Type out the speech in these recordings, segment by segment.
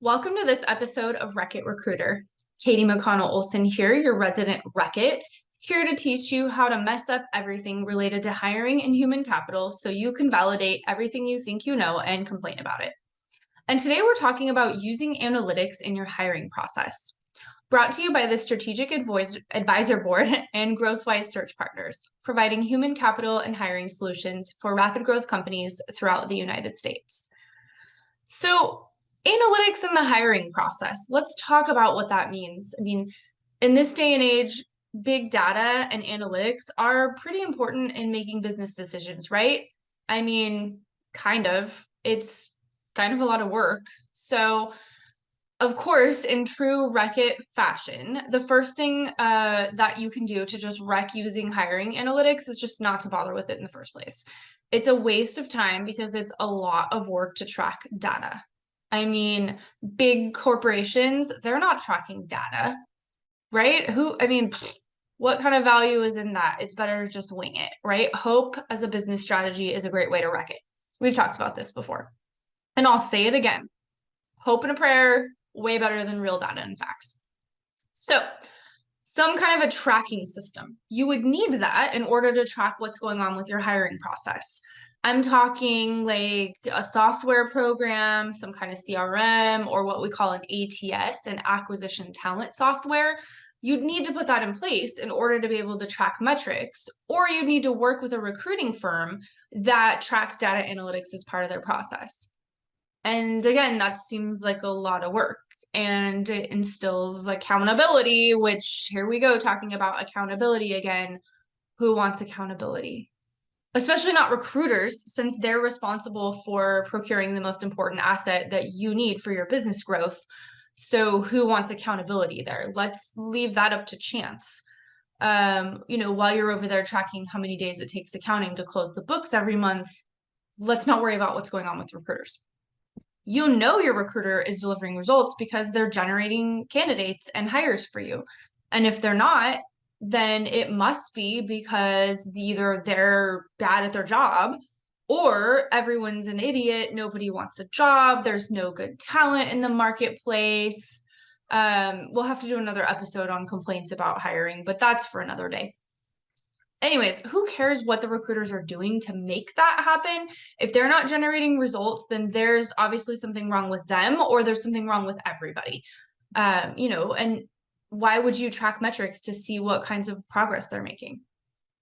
Welcome to this episode of Wreck-It Recruiter. Katie McConnell Olson here, your resident Wreck-It, here to teach you how to mess up everything related to hiring and human capital so you can validate everything you think you know and complain about it. And today we're talking about using analytics in your hiring process. Brought to you by the Strategic Advisor Board and GrowthWise Search Partners, providing human capital and hiring solutions for rapid growth companies throughout the United States. So, analytics in the hiring process. Let's talk about what that means. I mean, in this day and age, big data and analytics are pretty important in making business decisions, right? I mean, kind of. It's kind of a lot of work. So, of course, in true Wreck-It fashion, the first thing that you can do to just wreck using hiring analytics is just not to bother with it in the first place. It's a waste of time because it's a lot of work to track data. I mean, big corporations, they're not tracking data, right? What kind of value is in that? It's better to just wing it, right? Hope as a business strategy is a great way to wreck it. We've talked about this before. And I'll say it again. Hope and a prayer, way better than real data and facts. So, some kind of a tracking system. You would need that in order to track what's going on with your hiring process. I'm talking like a software program, some kind of CRM, or what we call an ATS, an acquisition talent software. You'd need to put that in place in order to be able to track metrics, or you'd need to work with a recruiting firm that tracks data analytics as part of their process. And again, that seems like a lot of work and it instills accountability, which here we go talking about accountability again. Who wants accountability? Especially not recruiters, since they're responsible for procuring the most important asset that you need for your business growth. So who wants accountability there? Let's leave that up to chance. While you're over there tracking how many days it takes accounting to close the books every month, let's not worry about what's going on with recruiters. You know your recruiter is delivering results because they're generating candidates and hires for you. And if they're not, then it must be because either they're bad at their job or everyone's an idiot, nobody wants a job, there's no good talent in the marketplace. We'll have to do another episode on complaints about hiring, but that's for another day. Anyways, who cares what the recruiters are doing to make that happen? If they're not generating results, then there's obviously something wrong with them or there's something wrong with everybody. And why would you track metrics to see what kinds of progress they're making?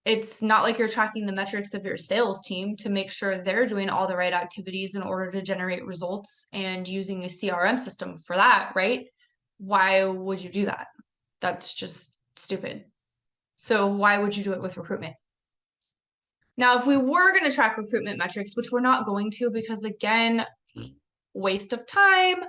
It's not like you're tracking the metrics of your sales team to make sure they're doing all the right activities in order to generate results and using a CRM system for that, right? Why would you do that? That's just stupid. So why would you do it with recruitment? Now, if we were going to track recruitment metrics, which we're not going to because, again, waste of time,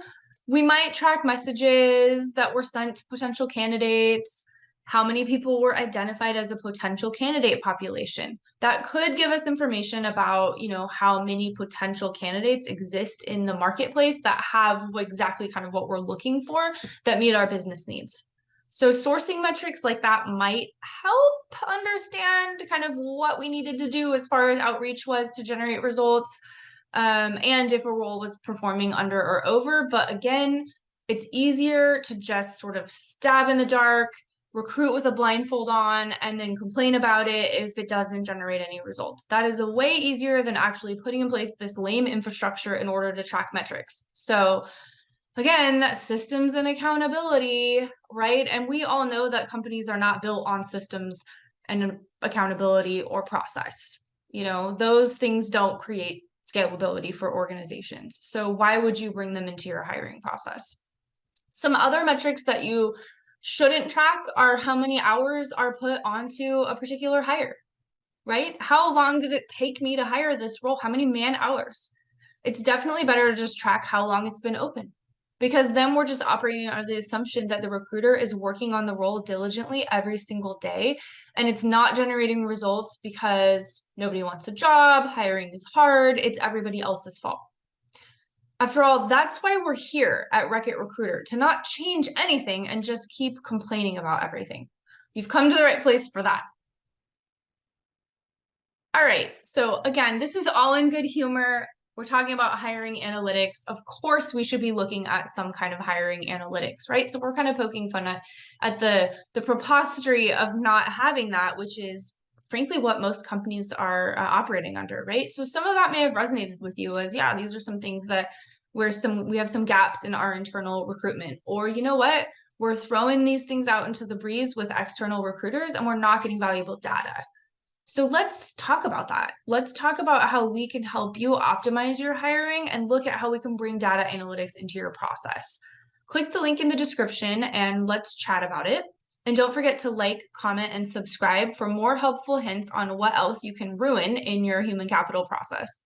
we might track messages that were sent to potential candidates, how many people were identified as a potential candidate population. That could give us information about, how many potential candidates exist in the marketplace that have exactly kind of what we're looking for that meet our business needs. So sourcing metrics like that might help understand kind of what we needed to do as far as outreach was to generate results, and if a role was performing under or over. But again, it's easier to just sort of stab in the dark, recruit with a blindfold on, and then complain about it if it doesn't generate any results. That is a way easier than actually putting in place this lame infrastructure in order to track metrics. So again, systems and accountability, right? And we all know that companies are not built on systems and accountability or process. Those things don't create scalability for organizations. So why would you bring them into your hiring process? Some other metrics that you shouldn't track are how many hours are put onto a particular hire, right? How long did it take me to hire this role? How many man hours? It's definitely better to just track how long it's been open, because then we're just operating under the assumption that the recruiter is working on the role diligently every single day, and it's not generating results because nobody wants a job, hiring is hard, it's everybody else's fault. After all, that's why we're here at Wreck-It Recruiter, to not change anything and just keep complaining about everything. You've come to the right place for that. All right, so again, this is all in good humor. we're talking about hiring analytics. Of course, we should be looking at some kind of hiring analytics, right? So we're kind of poking fun at the preposterity of not having that, which is frankly what most companies are operating under, right? So some of that may have resonated with you as, yeah, these are some things that we have some gaps in our internal recruitment, or you know what? We're throwing these things out into the breeze with external recruiters and we're not getting valuable data. So let's talk about that. Let's talk about how we can help you optimize your hiring and look at how we can bring data analytics into your process. Click the link in the description and let's chat about it. And don't forget to like, comment, and subscribe for more helpful hints on what else you can ruin in your human capital process.